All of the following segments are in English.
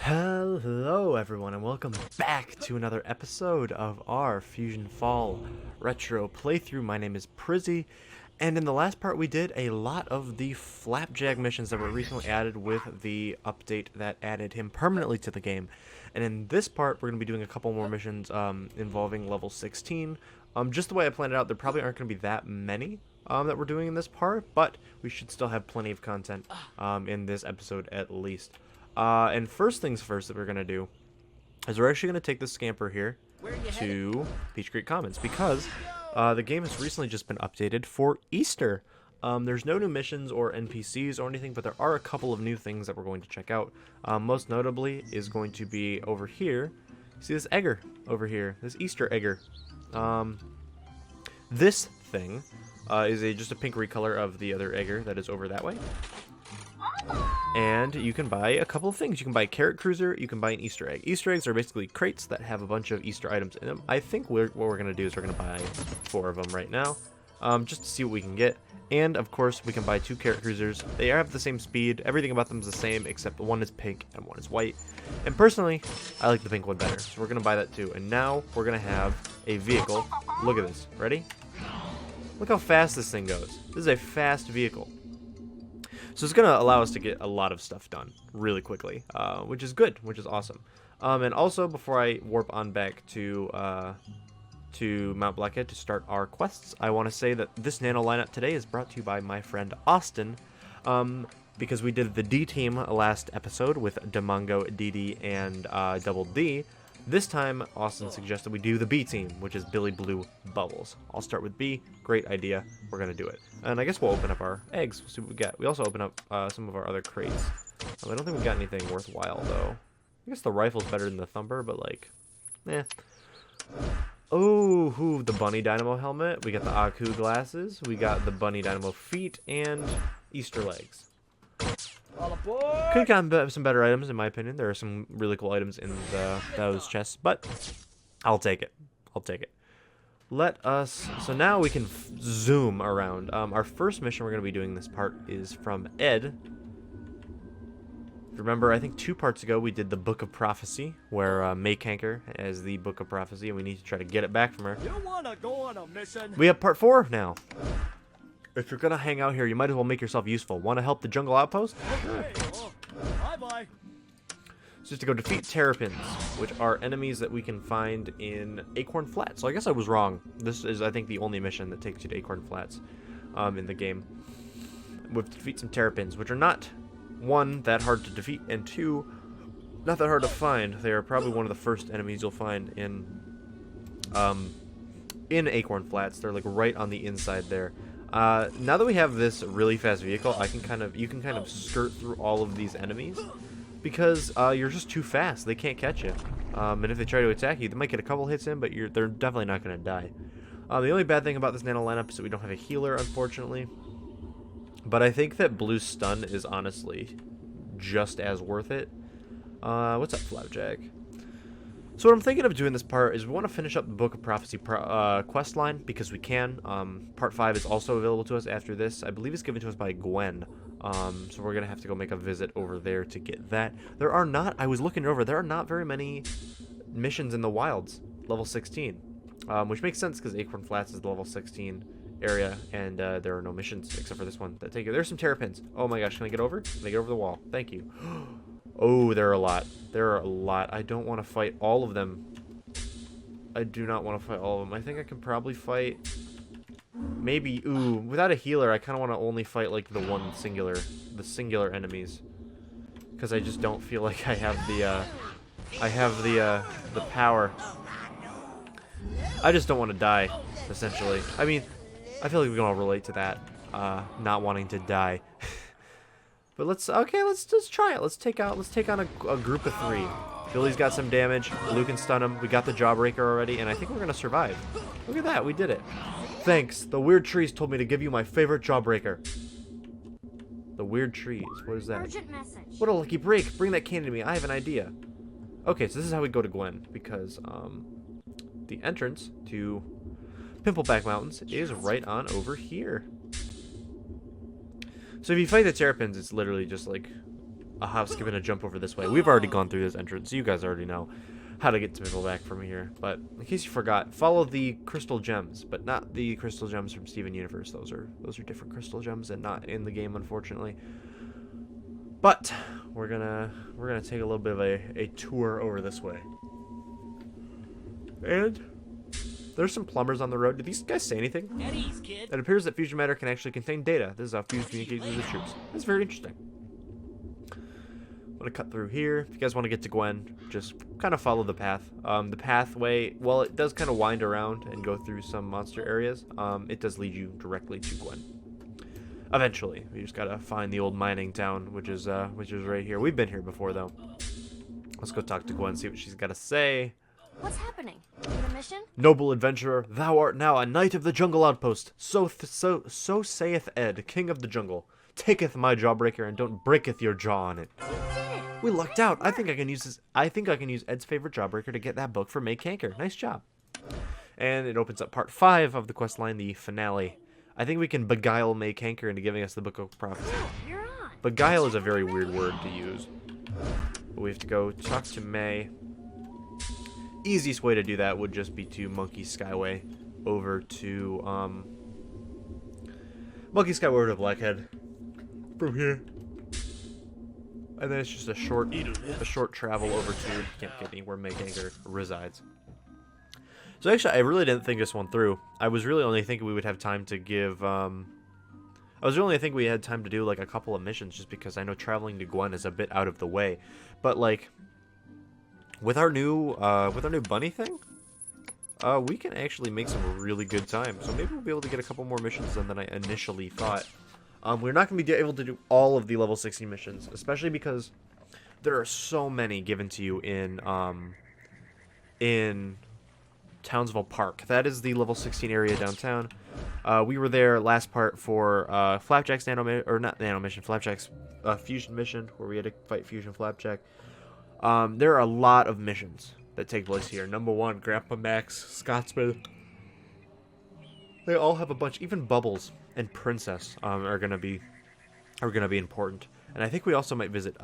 Hello everyone and welcome back to another episode of our Fusion Fall Retro playthrough. My name is Prizzy, and in the last part we did a lot of the Flapjack missions that were recently added with the update that added him permanently to the game. And in this part we're going to be doing a couple more missions involving level 16. Just the way I planned it out, there probably aren't going to be that many that we're doing in this part, but we should still have plenty of content in this episode at least. And first things first that we're going to do is we're actually going to take this scamper here to Peach Creek Commons because the game has recently just been updated for Easter. There's no new missions or NPCs or anything, but there are a couple of new things that we're going to check out. Most notably is going to be over here. See this egger over here, this Easter egger. This thing is just a pink recolor of the other egger that is over that way. And you can buy a couple of things. You can buy a Carrot Cruiser, you can buy an Easter egg. Easter eggs are basically crates that have a bunch of Easter items in them. I think what we're going to do is we're going to buy 4 of them right now, just to see what we can get. And, of course, we can buy 2 Carrot Cruisers. They have the same speed. Everything about them is the same, except one is pink and one is white. And personally, I like the pink one better, so we're going to buy that too. And now we're going to have a vehicle. Look at this. Ready? Look how fast this thing goes. This is a fast vehicle. So it's going to allow us to get a lot of stuff done really quickly, which is good, which is awesome. And also, before I warp on back to Mount Blackhead to start our quests, I want to say that this nano lineup today is brought to you by my friend Austin, because we did the D team last episode with Demongo, DD, and Double D. This time, Austin suggested we do the B team, which is Billy Blue Bubbles. I'll start with B. Great idea. We're going to do it. And I guess we'll open up our eggs. We'll see what we get. We also open up some of our other crates. I don't think we got anything worthwhile, though. I guess the rifle's better than the thumper, but, like, eh. Oh, the Bunny Dynamo helmet. We got the Aku glasses. We got the Bunny Dynamo feet and Easter legs. Could have gotten some better items, in my opinion. There are some really cool items in those chests, but I'll take it. I'll take it. Let us... So now we can zoom around. Our first mission we're going to be doing this part is from Ed. Remember, I think 2 parts ago we did the Book of Prophecy, where Maykanker has the Book of Prophecy, and we need to try to get it back from her. You wanna go on a mission? We have part 4 now. If you're gonna hang out here, you might as well make yourself useful. Want to help the jungle outpost? Okay. Bye-bye. So just to go defeat Terrapins, which are enemies that we can find in Acorn Flats. So I guess I was wrong. This is, I think, the only mission that takes you to Acorn Flats in the game. We have to defeat some Terrapins, which are not, 1, that hard to defeat, and 2, not that hard to find. They are probably one of the first enemies you'll find in Acorn Flats. They're like right on the inside there. Now that we have this really fast vehicle, you can kind of skirt through all of these enemies because you're just too fast. They can't catch you. And if they try to attack you, they might get a couple hits in, but they're definitely not going to die. The only bad thing about this nano lineup is that we don't have a healer, unfortunately. But I think that Blue Stun is honestly just as worth it. What's up, Flapjack? So what I'm thinking of doing this part is we want to finish up the Book of Prophecy quest line because we can. Part 5 is also available to us after this. I believe it's given to us by Gwen. So we're going to have to go make a visit over there to get that. There are not, I was looking over, there are not very many missions in the wilds, level 16. Which makes sense because Acorn Flats is the level 16 area, and there are no missions except for this one that take you. There's some Terrapins. Oh my gosh, can I get over? Can I get over the wall? Thank you. Oh, there are a lot. There are a lot. I don't want to fight all of them. I do not want to fight all of them. I think I can probably fight... Maybe... Ooh, without a healer, I kind of want to only fight, like, the singular enemies. Because I just don't feel like I have the power. I just don't want to die, essentially. I mean, I feel like we can all relate to that. Not wanting to die. But let's just try it. Let's take on a group of 3. Billy's got some damage. Blue can stun him. We got the Jawbreaker already, and I think we're gonna survive. Look at that, we did it. Thanks. The weird trees told me to give you my favorite Jawbreaker. The weird trees. What is that? Urgent message. What a lucky break. Bring that candy to me. I have an idea. Okay, so this is how we go to Gwen, because the entrance to Pimpleback Mountains is right on over here. So if you fight the Terrapins, it's literally just like a hop, skip, and a jump over this way. We've already gone through this entrance, so you guys already know how to get to Pippleback from here. But in case you forgot, follow the crystal gems, but not the crystal gems from Steven Universe. Those are different crystal gems and not in the game, unfortunately. But we're gonna take a little bit of a tour over this way. And there's some plumbers on the road. Did these guys say anything? At ease, kid. It appears that fusion matter can actually contain data. This is how Fuse communicates with the troops. That's very interesting. I'm gonna cut through here. If you guys want to get to Gwen, just kind of follow the path. The pathway, well, it does kind of wind around and go through some monster areas. It does lead you directly to Gwen. Eventually, we just gotta find the old mining town, which is right here. We've been here before, though. Let's go talk to Gwen, see what she's got to say. What's happening? The mission? Noble adventurer, thou art now a knight of the jungle outpost. So saith Ed, king of the jungle. Taketh my jawbreaker and don't breaketh your jaw on it. We lucked out. I think I can use Ed's favorite jawbreaker to get that book for May Kanker. Nice job. And it opens up part 5 of the quest line, the finale. I think we can beguile May Kanker into giving us the Book of Prophecy. You're on. Beguile is a very weird word to use. But we have to go talk to May. Easiest way to do that would just be to Monkey Skyway over to Blackhead from here. And then it's just a short travel over to Camp Kidney where May Kanker resides. So actually, I really didn't think this one through. I was really only thinking we would have time to give, I was really thinking we had time to do like a couple of missions just because I know traveling to Gwen is a bit out of the way. But like, with our new bunny thing, we can actually make some really good time. So maybe we'll be able to get a couple more missions than I initially thought. We're not going to be able to do all of the level 60 missions, especially because there are so many given to you in Townsville Park. That is the level 16 area downtown. We were there last part for Flapjack's Flapjack's fusion mission, where we had to fight Fusion Flapjack. There are a lot of missions that take place here. Number 1, Grandpa Max, Scotsman. They all have a bunch. Even Bubbles and Princess are gonna be important. And I think we also might visit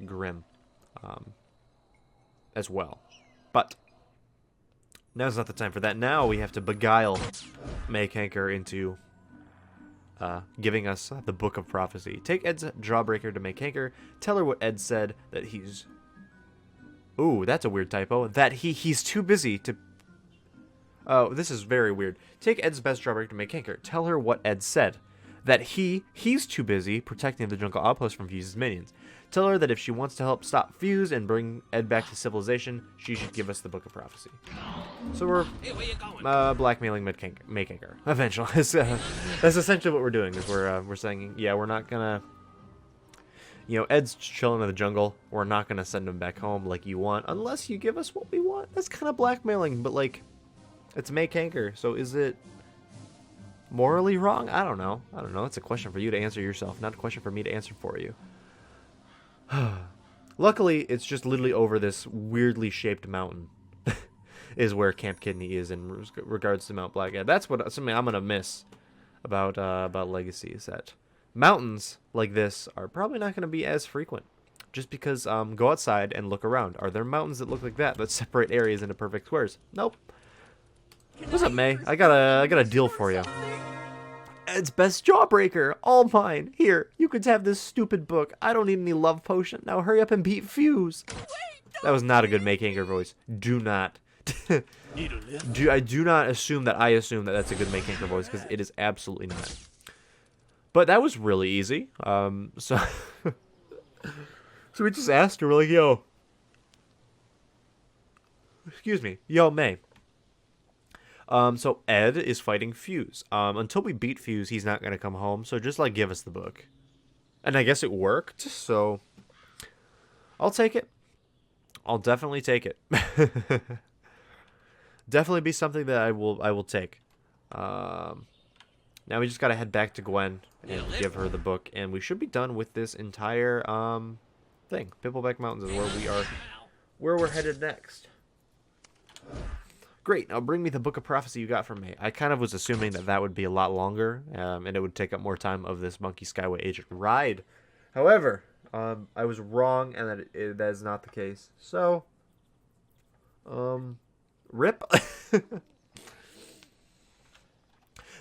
Grim as well. But now's not the time for that. Now we have to beguile May Kanker into giving us the Book of Prophecy. Take Ed's jawbreaker to May Kanker. Tell her what Ed said, that he's... Ooh, that's a weird typo. That he's too busy to... Oh, this is very weird. Take Ed's best jawbreaker to May Kanker. Tell her what Ed said. That he's too busy protecting the jungle outpost from Fuse's minions. Tell her that if she wants to help stop Fuse and bring Ed back to civilization, she should give us the Book of Prophecy. So we're blackmailing May Kanker. Eventually, that's essentially what we're doing. Is we're saying, yeah, we're not gonna, Ed's chilling in the jungle. We're not gonna send him back home like you want, unless you give us what we want. That's kind of blackmailing, but like, it's May Kanker, so is it morally wrong? I don't know. It's a question for you to answer yourself, not a question for me to answer for you. Luckily, it's just literally over this weirdly shaped mountain is where Camp Kidney is in regards to Mount Blackhead. That's something I'm gonna miss about Legacy, is that mountains like this are probably not gonna be as frequent. Just because go outside and look around. Are there mountains that look like that separate areas into perfect squares? Nope. What's up, May? I got a deal for you. Ed's best jawbreaker, all mine. Here, you could have this stupid book. I don't need any love potion. Now hurry up and beat Fuse. That was not a good May Kanker voice. Do not. I do not assume that I assume that that's a good May Kanker voice, because it is absolutely not. But that was really easy. So we just asked her, we're like, yo. Excuse me. Yo, May. So Ed is fighting Fuse. Until we beat Fuse, he's not going to come home. So just, give us the book. And I guess it worked, so I'll take it. I'll definitely take it. Definitely be something that I will take. Now we just got to head back to Gwen and give her the book. And we should be done with this entire, thing. Pippleback Mountains is where we're headed next. Great, now bring me the Book of Prophecy you got from me. I kind of was assuming that would be a lot longer, and it would take up more time of this Monkey Skyway Agent ride. However, I was wrong, and that is not the case. So, rip.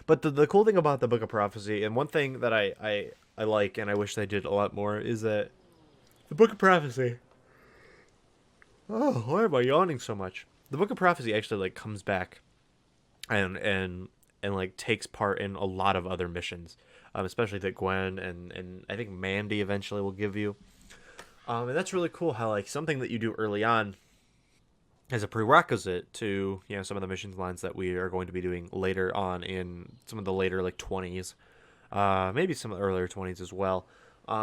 But the cool thing about the Book of Prophecy, and one thing that I like, and I wish they did a lot more, is that the Book of Prophecy. Oh, why am I yawning so much? The Book of Prophecy actually like comes back, and like takes part in a lot of other missions, especially that Gwen and I think Mandy eventually will give you. And that's really cool how like something that you do early on as a prerequisite to, you know, some of the mission lines that we are going to be doing later on in some of the later like 20s, maybe some of the earlier 20s as well,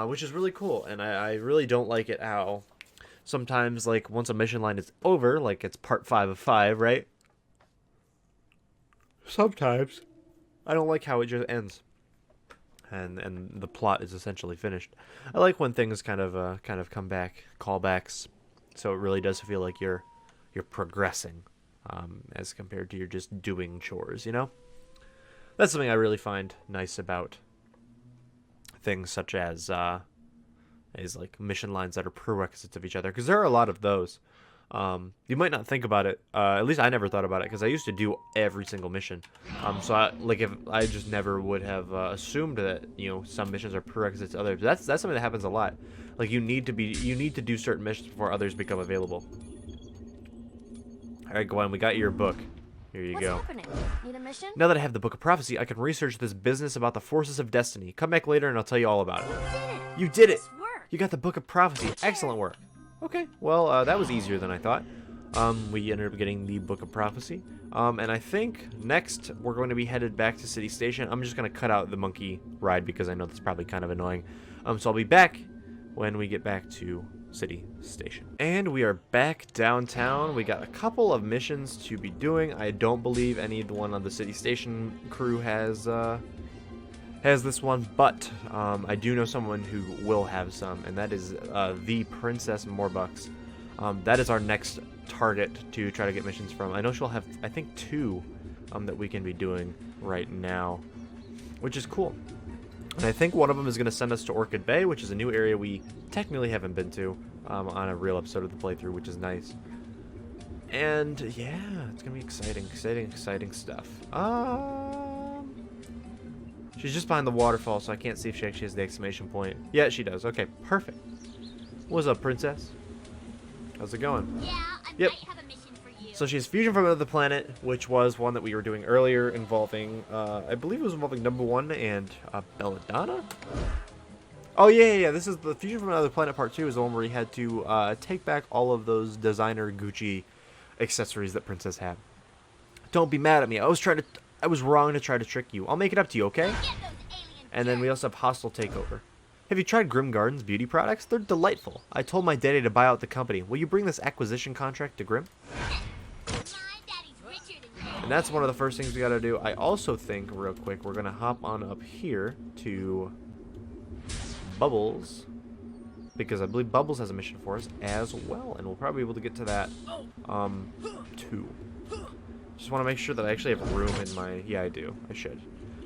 which is really cool. And I really don't like it how sometimes like once a mission line is over, like it's part 5 of 5, right? Sometimes I don't like how it just ends and the plot is essentially finished. I like when things kind of come back, callbacks, so it really does feel like you're progressing, as compared to you're just doing chores, you know? That's something I really find nice about things such as like mission lines that are prerequisites of each other, because there are a lot of those. You might not think about it, at least I never thought about it, because I used to do every single mission. So if I just never would have assumed that, you know, some missions are prerequisites to others. That's something that happens a lot. Like you need to do certain missions before others become available. Alright, Gwen, we got your book. Here you go. What's happening? Need a mission? Now that I have the Book of Prophecy, I can research this business about the forces of destiny. Come back later and I'll tell you all about it. You did it! Nice work. You got the Book of Prophecy. Excellent work. Okay, well, that was easier than I thought. We ended up getting the Book of Prophecy. And I think next we're going to be headed back to City Station. I'm just going to cut out the monkey ride because I know that's probably kind of annoying. So I'll be back when we get back to City Station. And we are back downtown. We got a couple of missions to be doing. I don't believe anyone on the City Station crew has this one, but I do know someone who will have some, and that is the Princess Morbucks. That is our next target to try to get missions from. I know she'll have, I think, 2 that we can be doing right now, which is cool. And I think one of them is going to send us to Orchid Bay, which is a new area we technically haven't been to on a real episode of the playthrough, which is nice. And yeah, it's going to be exciting stuff. She's just behind the waterfall, so I can't see if she actually has the exclamation point. Yeah, she does. Okay, perfect. What's up, princess? How's it going? Yeah, I Yep. might have a mission for you. So she has fusion from another planet, which was one that we were doing earlier involving, I believe it was involving Number 1 and Belladonna? Oh, yeah. This is the fusion from another planet part 2 is the one where he had to take back all of those designer Gucci accessories that Princess had. Don't be mad at me. I was wrong to try to trick you. I'll make it up to you, okay? And then we also have Hostile Takeover. Have you tried Grim Gardens beauty products? They're delightful. I told my daddy to buy out the company. Will you bring this acquisition contract to Grim? And that's one of the first things we gotta do. I also think, real quick, we're gonna hop on up here to Bubbles, because I believe Bubbles has a mission for us as well, and we'll probably be able to get to that, too. Just want to make sure that I actually have room in my... Yeah, I do. I should.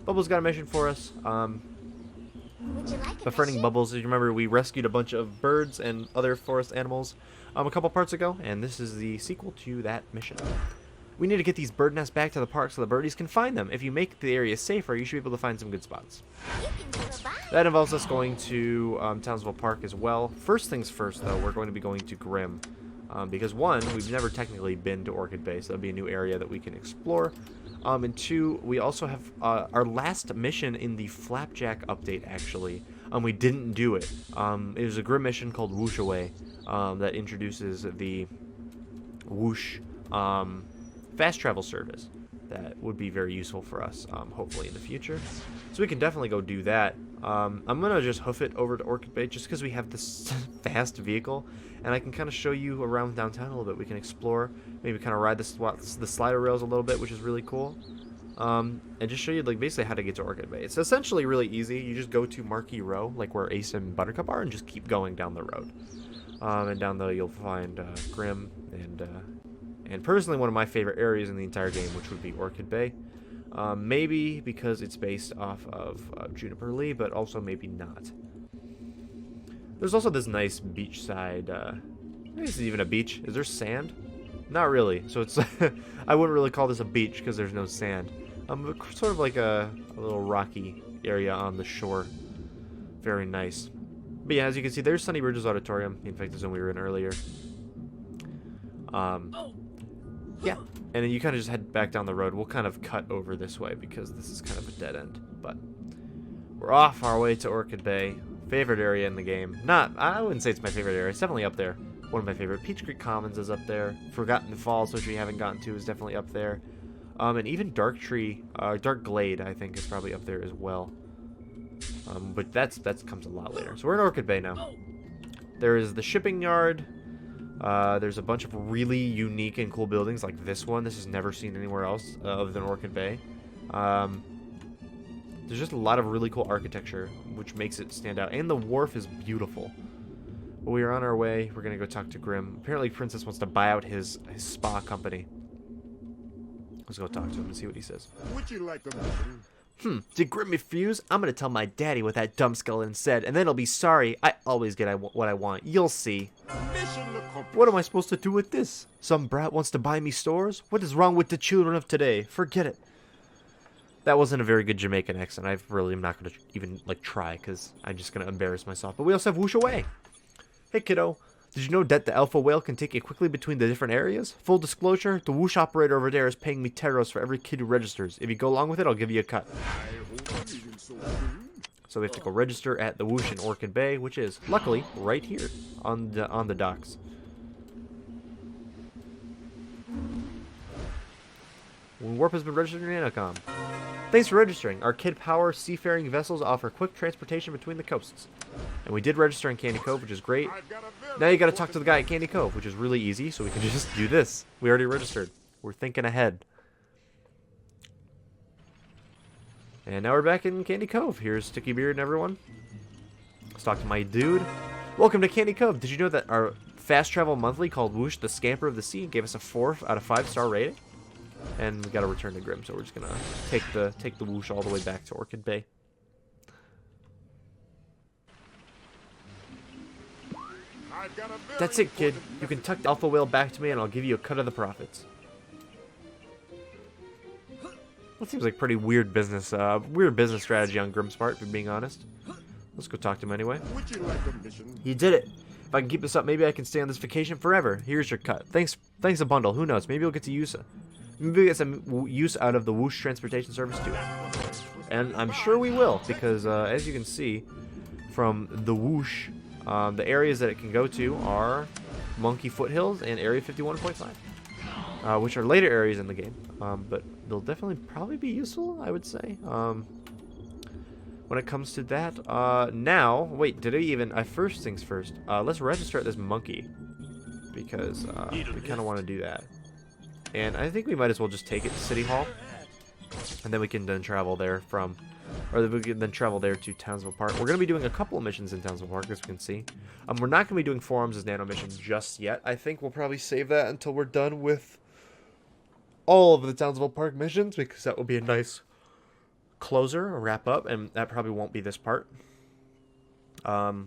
Bubbles got a mission for us. Would you like a Befriending mission? Bubbles. You remember we rescued a bunch of birds and other forest animals a couple parts ago, and this is the sequel to that mission. We need to get these bird nests back to the park so the birdies can find them. If you make the area safer, you should be able to find some good spots. You can survive. That involves us going to Townsville Park as well. First things first, though, we're going to be going to Grim. Because 1, we've never technically been to Orchid Bay, so that'll be a new area that we can explore. And 2, we also have our last mission in the Flapjack update, actually. We didn't do it. It was a Grim mission called Whoosh Away that introduces the Whoosh fast travel service that would be very useful for us, hopefully in the future. So we can definitely go do that. I'm going to just hoof it over to Orchid Bay just because we have this fast vehicle, and I can kind of show you around downtown a little bit. We can explore, maybe kind of ride the slider rails a little bit, which is really cool. And just show you like basically how to get to Orchid Bay. It's essentially really easy. You just go to Marquee Row, like where Ace and Buttercup are, and just keep going down the road. And down there you'll find Grim and personally one of my favorite areas in the entire game, which would be Orchid Bay. Maybe because it's based off of Juniper Lee, but also maybe not. There's also this nice beachside, this is even a beach. Is there sand? Not really. So it's, I wouldn't really call this a beach because there's no sand. Sort of like a little rocky area on the shore. Very nice. But yeah, as you can see, there's Sunny Bridges Auditorium. In fact, the zone we were in earlier. Yeah. And then you kind of just head back down the road. We'll kind of cut over this way because this is kind of a dead end. But we're off our way to Orchid Bay. Favorite area in the game. I wouldn't say it's my favorite area. It's definitely up there. One of my favorite. Peach Creek Commons is up there. Forgotten Falls, which we haven't gotten to, is definitely up there. And even Dark Glade, I think, is probably up there as well. But that comes a lot later. So we're in Orchid Bay now. There is the shipping yard. There's a bunch of really unique and cool buildings like this one. This is never seen anywhere else other than Orchid Bay. There's just a lot of really cool architecture, which makes it stand out. And the wharf is beautiful. But we are on our way. We're going to go talk to Grim. Apparently, Princess wants to buy out his spa company. Let's go talk to him and see what he says. Would you like a mission? Did Grim refuse? I'm going to tell my daddy what that dumb skeleton said, and then he'll be sorry. I always get what I want. You'll see. Mission accomplished. What am I supposed to do with this? Some brat wants to buy me stores? What is wrong with the children of today? Forget it. That wasn't a very good Jamaican accent. I really am not going to even, try, because I'm just going to embarrass myself. But we also have Whoosh Away. Hey, kiddo. Did you know that the alpha whale can take you quickly between the different areas? Full disclosure, the Whoosh operator over there is paying me Teros for every kid who registers. If you go along with it, I'll give you a cut. So we have to go register at the Whoosh in Orchid Bay, which is, luckily, right here on the docks. Warp has been registered in Nanocom. Thanks for registering. Our Kid Power seafaring vessels offer quick transportation between the coasts. And we did register in Candy Cove, which is great. Now you gotta talk to the guy at Candy Cove, which is really easy, so we can just do this. We already registered. We're thinking ahead. And now we're back in Candy Cove. Here's Sticky Beard and everyone. Let's talk to my dude. Welcome to Candy Cove. Did you know that our fast travel monthly called Whoosh the Scamper of the Sea gave us a 4 out of 5-star rating? And we gotta return to Grim, so we're just gonna take the Whoosh all the way back to Orchid Bay. That's it, kid. You can tuck the alpha whale back to me, and I'll give you a cut of the profits. That seems like pretty weird business strategy on Grim's part, if you're being honest. Let's go talk to him anyway. Would you like a mission? You did it. If I can keep this up, maybe I can stay on this vacation forever. Here's your cut. Thanks a bundle. Who knows? Maybe you'll get to use it. Maybe we'll get some use out of the Whoosh transportation service too. And I'm sure we will, because as you can see from the Whoosh, the areas that it can go to are Monkey Foothills and Area 51.5, which are later areas in the game. But they'll definitely probably be useful, I would say. When it comes to that, now, wait, did I even? First things first. Let's register at this monkey, because we kind of want to do that. And I think we might as well just take it to City Hall, and then we can then travel there we can then travel there to Townsville Park. We're going to be doing a couple of missions in Townsville Park, as you can see. We're not going to be doing Forums as Nano Mission just yet. I think we'll probably save that until we're done with all of the Townsville Park missions, because that will be a nice closer, a wrap up, and that probably won't be this part. But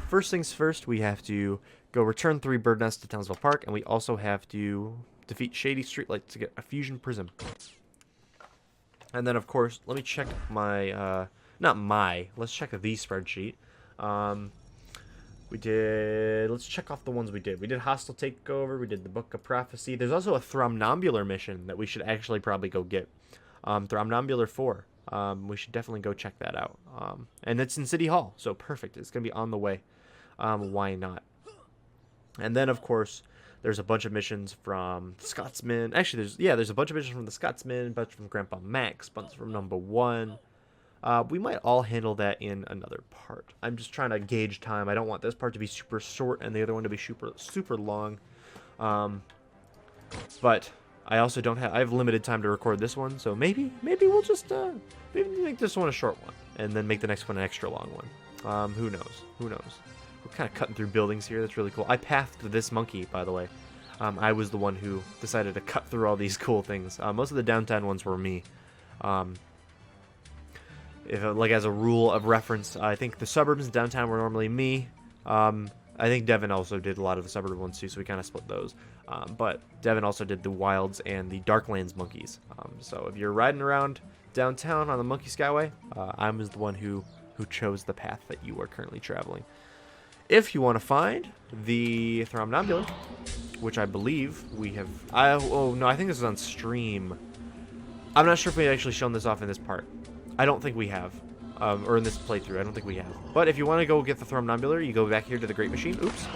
first things first, we have to go return 3 bird nests to Townsville Park, and we also have to defeat Shady Streetlight to get a fusion prism. And then, of course, let me check my, let's check the spreadsheet. Let's check off the ones we did. We did Hostile Takeover, we did the Book of Prophecy. There's also a Thromnambular mission that we should actually probably go get. Thromnambular 4. We should definitely go check that out. And it's in City Hall, so perfect. It's going to be on the way. Why not? And then, of course, there's a bunch of missions from the Scotsman. Actually, there's a bunch of missions from the Scotsman, a bunch from Grandpa Max, a bunch from Number 1. We might all handle that in another part. I'm just trying to gauge time. I don't want this part to be super short and the other one to be super long. But I also I have limited time to record this one, so maybe we'll just maybe make this one a short one and then make the next one an extra long one. Who knows? We're kind of cutting through buildings here. That's really cool. I pathed this monkey, by the way. I was the one who decided to cut through all these cool things. Most of the downtown ones were me. if like as a rule of reference, I think the suburbs and downtown were normally me. I think Devin also did a lot of the suburb ones too, so we kind of split those. But Devin also did the Wilds and the Darklands monkeys. So if you're riding around downtown on the Monkey Skyway, I was the one who chose the path that you are currently traveling. If you want to find the Thromnambular, which I believe we have... oh, no, I think this is on stream. I'm not sure if we've actually shown this off in this part. I don't think we have. Or in this playthrough, I don't think we have. But if you want to go get the Thromnambular, you go back here to the Great Machine. Oops.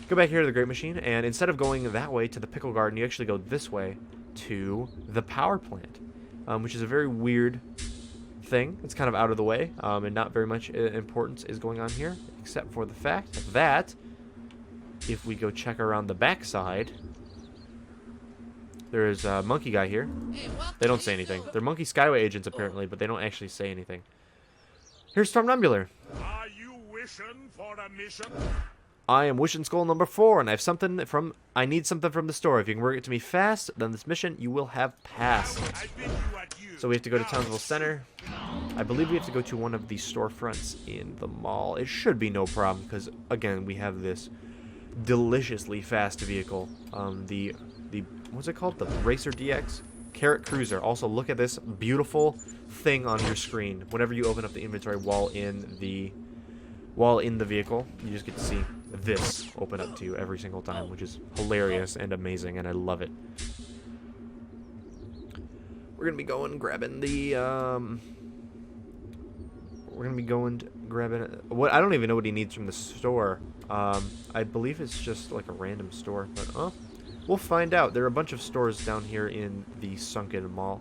Go back here to the Great Machine, and instead of going that way to the Pickle Garden, you actually go this way to the power plant, which is a very weird thing. It's kind of out of the way, and not very much importance is going on here, except for the fact that if we go check around the backside, there's a monkey guy here. They don't say anything. They're Monkey Skyway agents apparently, but they don't actually say anything. Here's Thromnambular. Are you wishing for a mission? I am Wishing Skull number 4, and I need something from the store. If you can work it to me fast, then this mission you will have passed. I bid you adieu. So we have to go to Townsville Center. I believe we have to go to one of the storefronts in the mall. It should be no problem, because again, we have this deliciously fast vehicle. The what's it called? The Racer DX Carrot Cruiser. Also, look at this beautiful thing on your screen. Whenever you open up the inventory while in the vehicle, you just get to see this open up to you every single time, which is hilarious and amazing, and I love it. We're gonna be going grabbing the what I don't even know what he needs from the store. I believe it's just like a random store, but we'll find out. There are a bunch of stores down here in the Sunken Mall.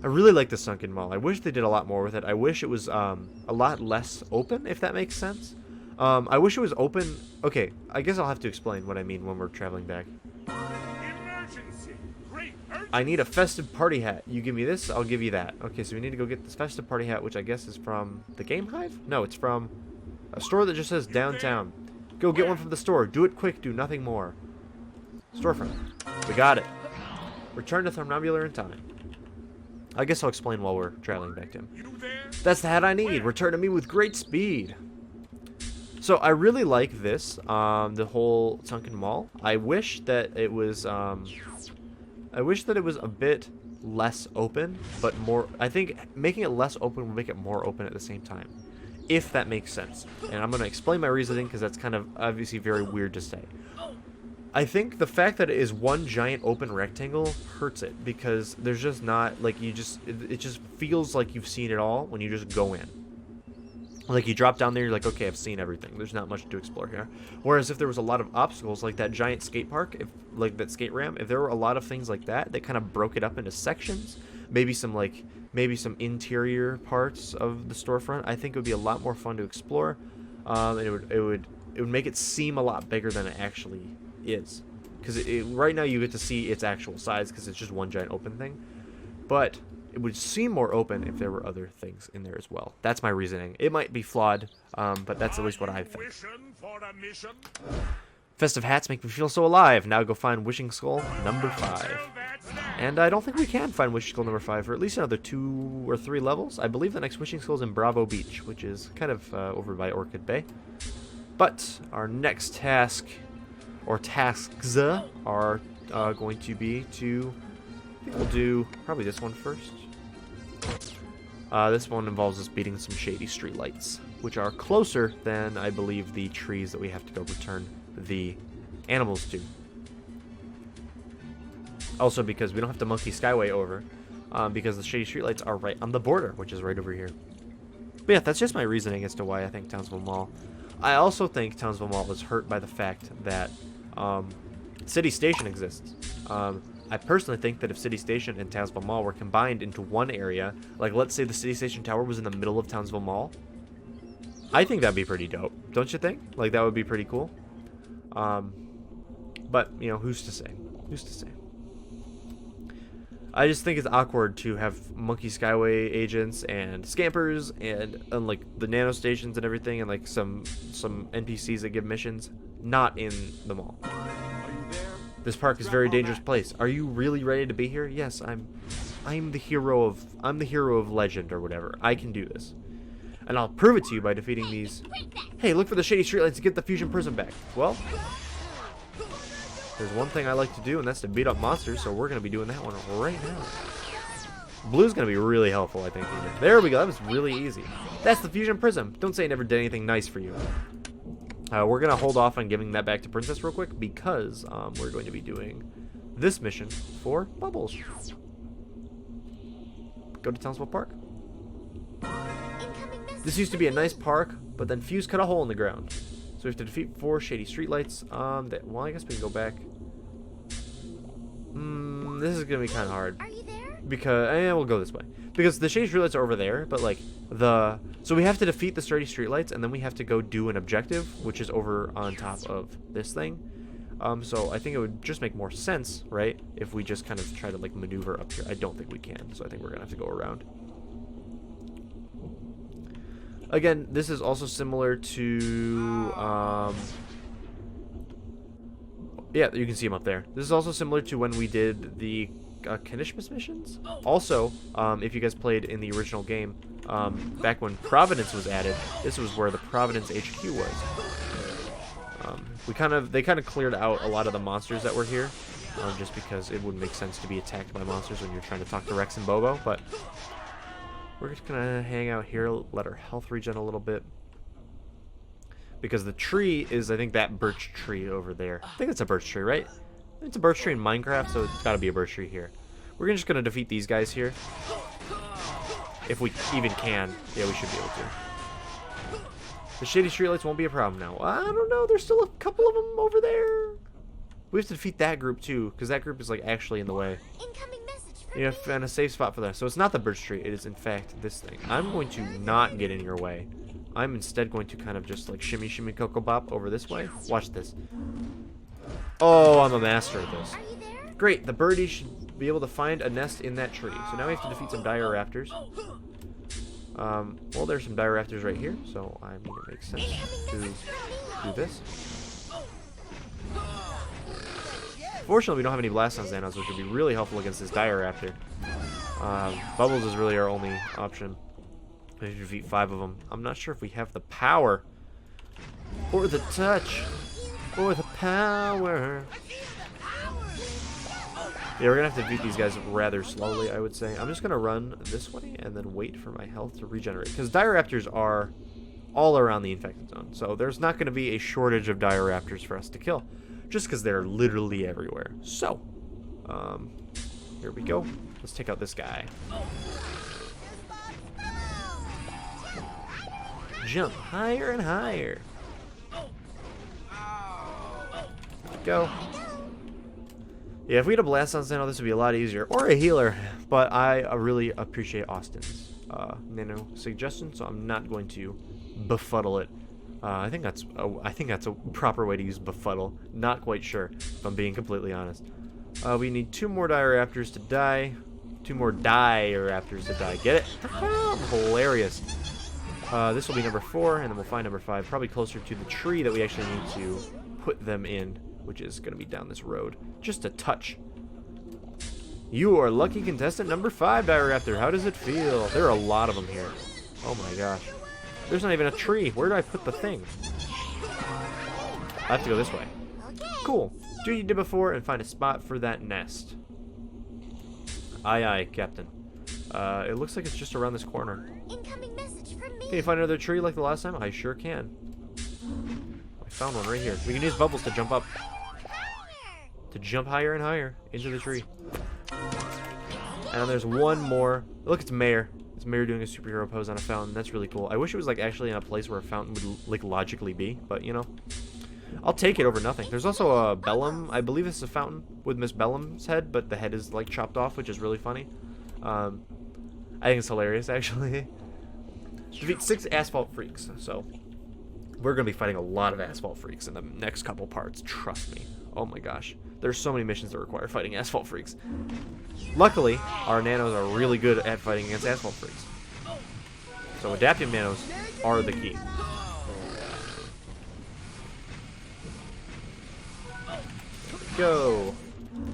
I really like the Sunken Mall. I wish they did a lot more with it. I wish it was a lot less open, if that makes sense. I wish it was open. Okay, I guess I'll have to explain what I mean when we're traveling back. Emergency. Great urgency. I need a festive party hat. You give me this, I'll give you that. Okay, so we need to go get this festive party hat, which I guess is from the Game Hive? No, it's from a store that just says downtown. Go get one from the store. Do it quick, do nothing more. Storefront. We got it. Return to Thromnambular in time. I guess I'll explain while we're traveling back to him. You there? That's the hat I need. Return to me with great speed. So I really like this, the whole Sunken Mall. I wish that it was a bit less open, but more. I think making it less open will make it more open at the same time, if that makes sense. And I'm going to explain my reasoning because that's kind of obviously very weird to say. I think the fact that it is one giant open rectangle hurts it, because there's just not, like, it just feels like you've seen it all when you just go in. Like, you drop down there, you're like, okay, I've seen everything. There's not much to explore here. Whereas if there was a lot of obstacles, like that giant skate park, like that skate ramp, if there were a lot of things like that kind of broke it up into sections, maybe some interior parts of the storefront, I think it would be a lot more fun to explore. And it would make it seem a lot bigger than it actually is. Because right now you get to see its actual size because it's just one giant open thing. But it would seem more open if there were other things in there as well. That's my reasoning. It might be flawed, but that's at least what I think. Wishing for a mission? Festive hats make me feel so alive. Now go find Wishing Skull number 5. Well, that's that. And I don't think we can find Wishing Skull number 5 for at least another 2 or 3 levels. I believe the next Wishing Skull is in Bravo Beach, which is kind of over by Orchid Bay. But our next task, or tasks, are going to be to... I think we'll do probably this one first. This one involves us beating some shady streetlights, which are closer than, I believe, the trees that we have to go return the animals to. Also because we don't have to Monkey Skyway over, because the shady streetlights are right on the border, which is right over here. But yeah, that's just my reasoning as to why I think Townsville Mall. I also think Townsville Mall is hurt by the fact that City Station exists. I personally think that if City Station and Townsville Mall were combined into one area, like let's say the City Station Tower was in the middle of Townsville Mall, I think that'd be pretty dope. Don't you think? Like, that would be pretty cool. But, you know, who's to say? Who's to say? I just think it's awkward to have Monkey Skyway agents and scampers and like the nano stations and everything, and like some NPCs that give missions not in the mall. Are you there? This park is a very dangerous place. Are you really ready to be here? Yes, I'm I'm the hero of legend or whatever. I can do this. And I'll prove it to you by defeating these. Hey, look for the shady streetlights to get the fusion prism back. Well, there's one thing I like to do, and that's to beat up monsters, so we're going to be doing that one right now. Blue's going to be really helpful, I think. Here. There we go. That was really easy. That's the fusion prism. Don't say I never did anything nice for you. We're going to hold off on giving that back to Princess real quick because we're going to be doing this mission for Bubbles. Go to Townsville Park. This used to be a nice park, but then Fuse cut a hole in the ground. So we have to defeat 4 shady streetlights. Well, I guess we can go back. This is going to be kind of hard. Are you there? Because, we'll go this way. Because the shady streetlights are over there, but like, so we have to defeat the sturdy streetlights, and then we have to go do an objective, which is over on top of this thing. So I think it would just make more sense, right, if we just kind of try to like maneuver up here. I don't think we can, so I think we're going to have to go around. Again, this is also similar to, yeah, you can see them up there. This is also similar to when we did the Kanishmas missions. Also, if you guys played in the original game, back when Providence was added, this was where the Providence HQ was. They kind of cleared out a lot of the monsters that were here, just because it wouldn't make sense to be attacked by monsters when you're trying to talk to Rex and Bobo, but we're just gonna hang out here, let our health regen a little bit. Because the tree is, I think, that birch tree over there. I think it's a birch tree, right? It's a birch tree in Minecraft, so it's gotta be a birch tree here. We're just gonna defeat these guys here. If we even can. Yeah, we should be able to. The shady streetlights won't be a problem now. I don't know, there's still a couple of them over there. We have to defeat that group too, because that group is like actually in the way. Incoming message from You have to find a safe spot for that. So it's not the birch tree, it is in fact this thing. I'm going to not get in your way. I'm instead going to kind of just like shimmy shimmy cocoa bop over this way. Watch this. Oh, I'm a master at this. Are you there? Great, the birdie should be able to find a nest in that tree. So now we have to defeat some dire raptors. Well, there's some dire raptors right here, so I mean it makes sense to do this. Fortunately, we don't have any blast on Xanos, which would be really helpful against this dire raptor. Bubbles is really our only option. We have to defeat 5 of them. I'm not sure if we have the power or the touch or the power. Yeah, we're gonna have to defeat these guys rather slowly, I would say. I'm just gonna run this way and then wait for my health to regenerate, because dire raptors are all around the infected zone, so there's not gonna be a shortage of dire raptors for us to kill, just because they're literally everywhere. So, here we go. Let's take out this guy. Jump higher and higher. Go. Yeah, if we had a blast on Xano, this would be a lot easier. Or a healer. But I really appreciate Austin's nano suggestion, so I'm not going to befuddle it. I think that's a proper way to use befuddle. Not quite sure, if I'm being completely honest. We need 2 more dire raptors to die. 2 more dire raptors to die. Get it? Hilarious. This will be number 4, and then we'll find number 5, probably closer to the tree that we actually need to put them in, which is going to be down this road. Just a touch. You are lucky contestant number 5, dire raptor. How does it feel? There are a lot of them here. Oh my gosh. There's not even a tree. Where do I put the thing? I have to go this way. Okay. Cool. Do what you did before and find a spot for that nest. Aye, aye, Captain. It looks like it's just around this corner. Incoming message from me. Can you find another tree like the last time? I sure can. I found one right here. We can use bubbles to jump up. To jump higher and higher into the tree. And there's one more. Look, it's Mayor. It's Mayor doing a superhero pose on a fountain. That's really cool. I wish it was like actually in a place where a fountain would like logically be, but you know. I'll take it over nothing. There's also a Bellum. I believe this is a fountain with Miss Bellum's head, but the head is like chopped off, which is really funny. I think it's hilarious, actually. Defeat 6 asphalt freaks. So we're gonna be fighting a lot of asphalt freaks in the next couple parts. Trust me. Oh my gosh, there's so many missions that require fighting asphalt freaks. Luckily, our nanos are really good at fighting against asphalt freaks. So adaptive nanos are the key. Go.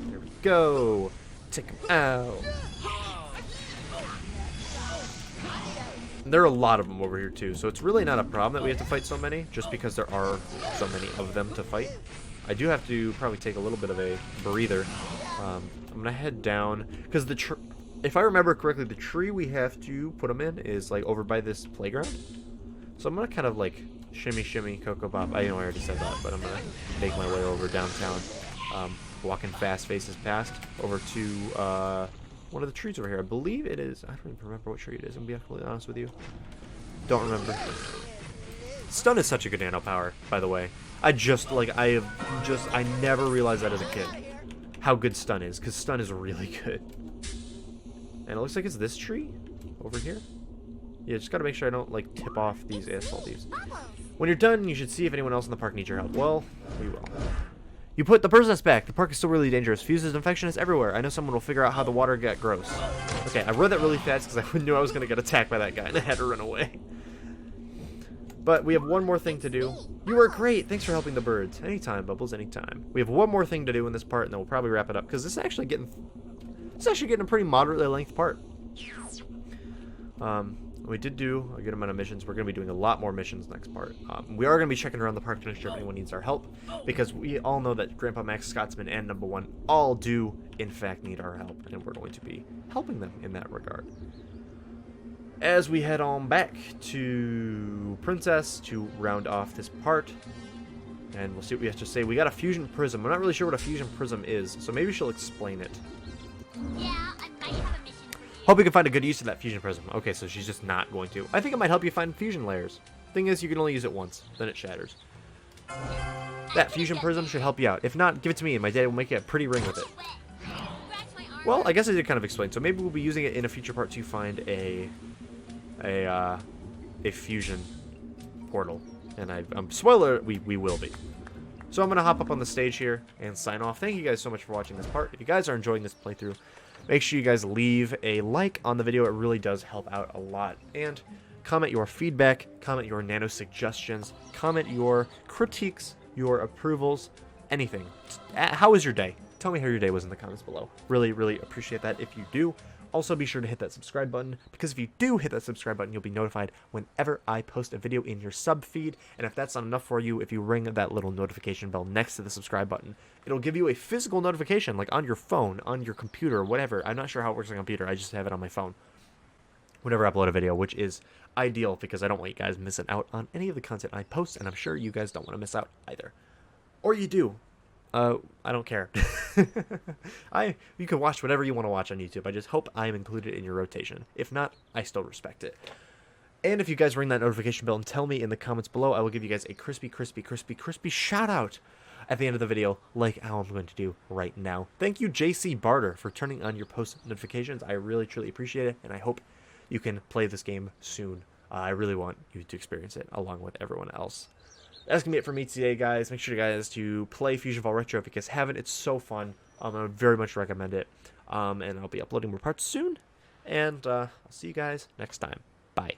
There we go. Take him out. There are a lot of them over here too, so it's really not a problem that we have to fight so many, just because there are so many of them to fight. I do have to probably take a little bit of a breather. I'm gonna head down, because if I remember correctly, the tree we have to put them in is like over by this playground. So I'm gonna kind of like shimmy shimmy Coco Bop. I know I already said that, but I'm gonna make my way over downtown, walking fast faces past over to one of the trees over here. I believe it is. I don't even remember what tree it is. I'm gonna be completely honest with you. Don't remember. Stun is such a good nano power, by the way. I never realized that as a kid, how good stun is, because stun is really good. And it looks like it's this tree over here. Yeah, just gotta make sure I don't like tip off these asphalt leaves. When you're done, you should see if anyone else in the park needs your help. Well, we will. You put the bird's nest back. The park is still really dangerous. Fuses and infection is everywhere. I know someone will figure out how the water got gross. Okay, I read that really fast because I knew I was gonna get attacked by that guy and I had to run away. But we have one more thing to do. You were great. Thanks for helping the birds. Anytime, Bubbles, anytime. We have one more thing to do in this part, and then we'll probably wrap it up because this is actually getting a pretty moderately length part. We did do a good amount of missions. We're going to be doing a lot more missions next part. We are going to be checking around the park to make sure if anyone needs our help, because we all know that Grandpa Max, Scotsman, and Number One all do, in fact, need our help, and we're going to be helping them in that regard. As we head on back to Princess to round off this part, and we'll see what we have to say. We got a fusion prism. I'm not really sure what a fusion prism is, so maybe she'll explain it. Yeah, I might have a mission for you. Hope you can find a good use of that fusion prism. Okay, so she's just not going to. I think it might help you find fusion layers. Thing is, you can only use it once, then it shatters. That fusion prism should help you out. If not, give it to me, and my dad will make you a pretty ring with it. Well, I guess I did kind of explain. So maybe we'll be using it in a future part to find a fusion portal. And spoiler, we will be. So I'm going to hop up on the stage here and sign off. Thank you guys so much for watching this part. If you guys are enjoying this playthrough, make sure you guys leave a like on the video. It really does help out a lot. And comment your feedback, comment your nano suggestions, comment your critiques, your approvals, anything. How was your day? Tell me how your day was in the comments below. Really, really appreciate that if you do. Also, be sure to hit that subscribe button, because if you do hit that subscribe button, you'll be notified whenever I post a video in your sub feed. And if that's not enough for you, if you ring that little notification bell next to the subscribe button, it'll give you a physical notification, like on your phone, on your computer, whatever. I'm not sure how it works on a computer. I just have it on my phone whenever I upload a video, which is ideal because I don't want you guys missing out on any of the content I post, and I'm sure you guys don't want to miss out either. Or you do. I don't care. You can watch whatever you want to watch on YouTube. I just hope I'm included in your rotation. If not, I still respect it. And if you guys ring that notification bell and tell me in the comments below, I will give you guys a crispy, crispy, crispy, crispy shout out at the end of the video, like how I'm going to do right now. Thank you, JC Barter, for turning on your post notifications. I really, truly appreciate it, and I hope you can play this game soon. I really want you to experience it along with everyone else. That's going to be it for me today, guys. Make sure you guys to play Fusion Fall Retro if you guys haven't. It's so fun. I very much recommend it. And I'll be uploading more parts soon. And I'll see you guys next time. Bye.